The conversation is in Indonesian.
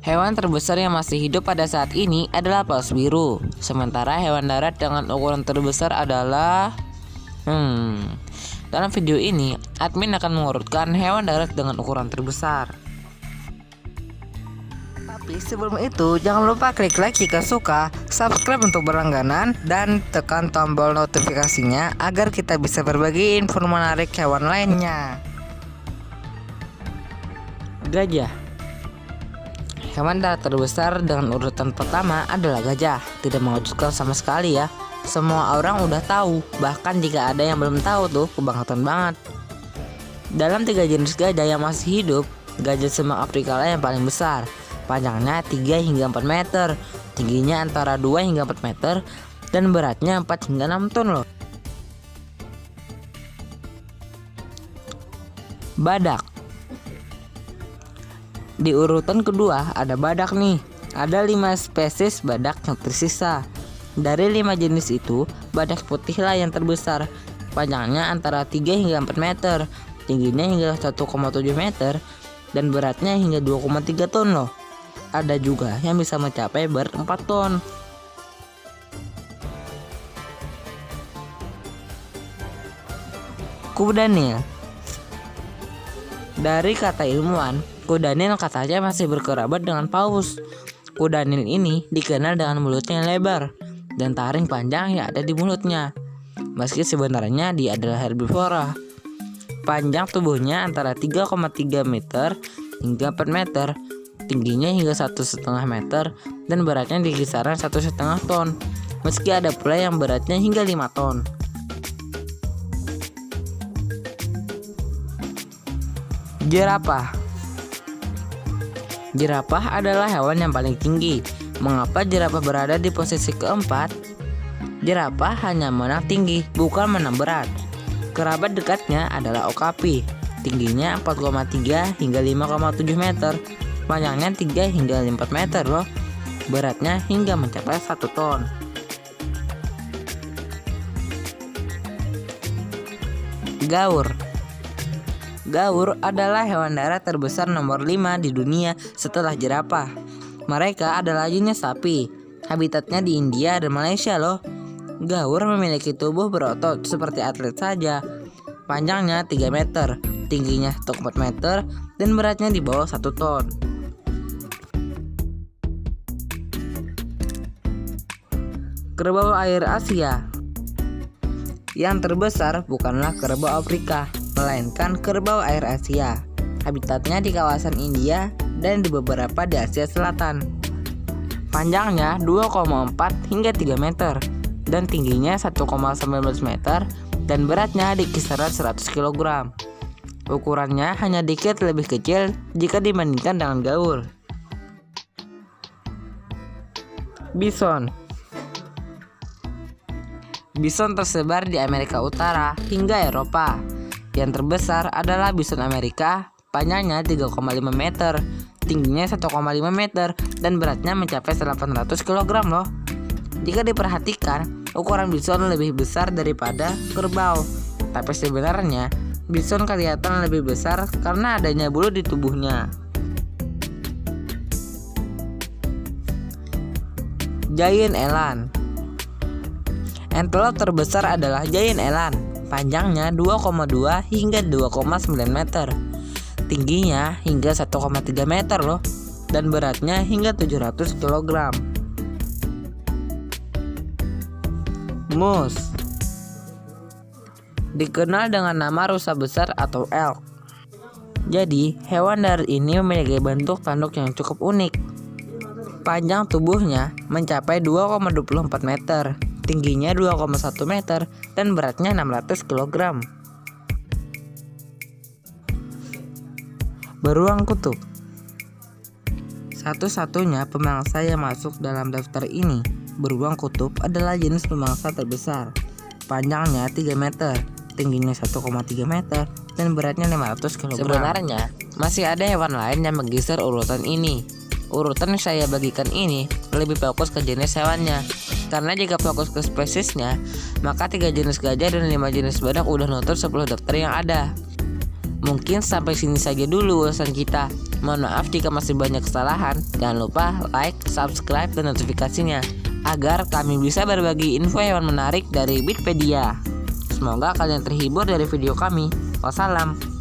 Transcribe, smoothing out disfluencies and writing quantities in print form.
Hewan terbesar yang masih hidup pada saat ini adalah paus biru. Sementara hewan darat dengan ukuran terbesar adalah dalam video ini, admin akan mengurutkan hewan darat dengan ukuran terbesar. Tapi sebelum itu, jangan lupa klik like jika suka, subscribe untuk berlangganan, dan tekan tombol notifikasinya agar kita bisa berbagi info menarik hewan lainnya. Gajah. Hewan darat terbesar dengan urutan pertama adalah gajah. Tidak mengejutkan sama sekali ya. Semua orang udah tahu, bahkan jika ada yang belum tahu tuh kebangetan banget. Dalam 3 jenis gajah yang masih hidup, gajah semak Afrika lah yang paling besar. Panjangnya 3 hingga 4 meter, tingginya antara 2 hingga 4 meter, dan beratnya 4 hingga 6 ton loh. Badak. Di urutan kedua ada badak nih. Ada 5 spesies badak yang tersisa. Dari 5 jenis itu, badak putih lah yang terbesar. Panjangnya antara 3 hingga 4 meter, tingginya hingga 1,7 meter, dan beratnya hingga 2,3 ton loh. Ada juga yang bisa mencapai berat 4 ton. Kuda Nil. Dari kata ilmuwan, kuda Nil katanya masih berkerabat dengan paus. Kuda Nil ini dikenal dengan mulutnya yang lebar dan taring panjang yang ada di mulutnya. Meski sebenarnya dia adalah herbivora. Panjang tubuhnya antara 3,3 meter hingga 4 meter, tingginya hingga 1,5 meter, dan beratnya di kisaran 1,5 ton. Meski ada pula yang beratnya hingga 5 ton. Jerapah. Jerapah adalah hewan yang paling tinggi. Mengapa jerapah berada di posisi keempat? Jerapah hanya menang tinggi, bukan menang berat. Kerabat dekatnya adalah okapi. Tingginya 4,3 hingga 5,7 meter. Panjangnya 3 hingga 4 meter loh. Beratnya hingga mencapai 1 ton. Gaur. Gaur adalah hewan darat terbesar nomor 5 di dunia setelah jerapah. Mereka adalah jenis sapi. Habitatnya di India dan Malaysia loh. Gaur memiliki tubuh berotot seperti atlet saja. Panjangnya 3 meter, tingginya 1,4 meter, dan beratnya di bawah 1 ton. Kerbau air Asia. Yang terbesar bukanlah kerbau Afrika, melainkan kerbau air Asia. Habitatnya di kawasan India dan di beberapa di Asia Selatan. Panjangnya 2,4 hingga 3 meter dan tingginya 1,19 meter, dan beratnya di kisaran 100 kg. Ukurannya hanya dikit lebih kecil jika dibandingkan dengan gaur. Bison. Bison tersebar di Amerika Utara hingga Eropa. Yang terbesar adalah bison Amerika, panjangnya 3,5 meter, tingginya 1,5 meter, dan beratnya mencapai 800 kg loh. Jika diperhatikan, ukuran bison lebih besar daripada kerbau. Tapi sebenarnya, bison kelihatan lebih besar karena adanya bulu di tubuhnya. Giant eland. Antelope terbesar adalah giant eland. Panjangnya 2,2 hingga 2,9 meter. Tingginya hingga 1,3 meter loh, dan beratnya hingga 700 kg. Moose. Dikenal dengan nama rusa besar atau elk. Jadi, hewan darat ini memiliki bentuk tanduk yang cukup unik. Panjang tubuhnya mencapai 2,24 meter, tingginya 2,1 meter, dan beratnya 600 kg. Beruang kutub. Satu-satunya pemangsa yang masuk dalam daftar ini, beruang kutub adalah jenis pemangsa terbesar. Panjangnya 3 meter, tingginya 1,3 meter, dan beratnya 500 kg. Sebenarnya, masih ada hewan lain yang menggeser urutan ini. Urutan yang saya bagikan ini lebih fokus ke jenis hewannya. Karena jika fokus ke spesiesnya, maka 3 jenis gajah dan 5 jenis badak udah nutur 10 daftar yang ada. Mungkin sampai sini saja dulu ulasan kita. Mohon maaf jika masih banyak kesalahan. Jangan lupa like, subscribe, dan notifikasinya agar kami bisa berbagi info hewan menarik dari Bitpedia. Semoga kalian terhibur dari video kami. Wassalam.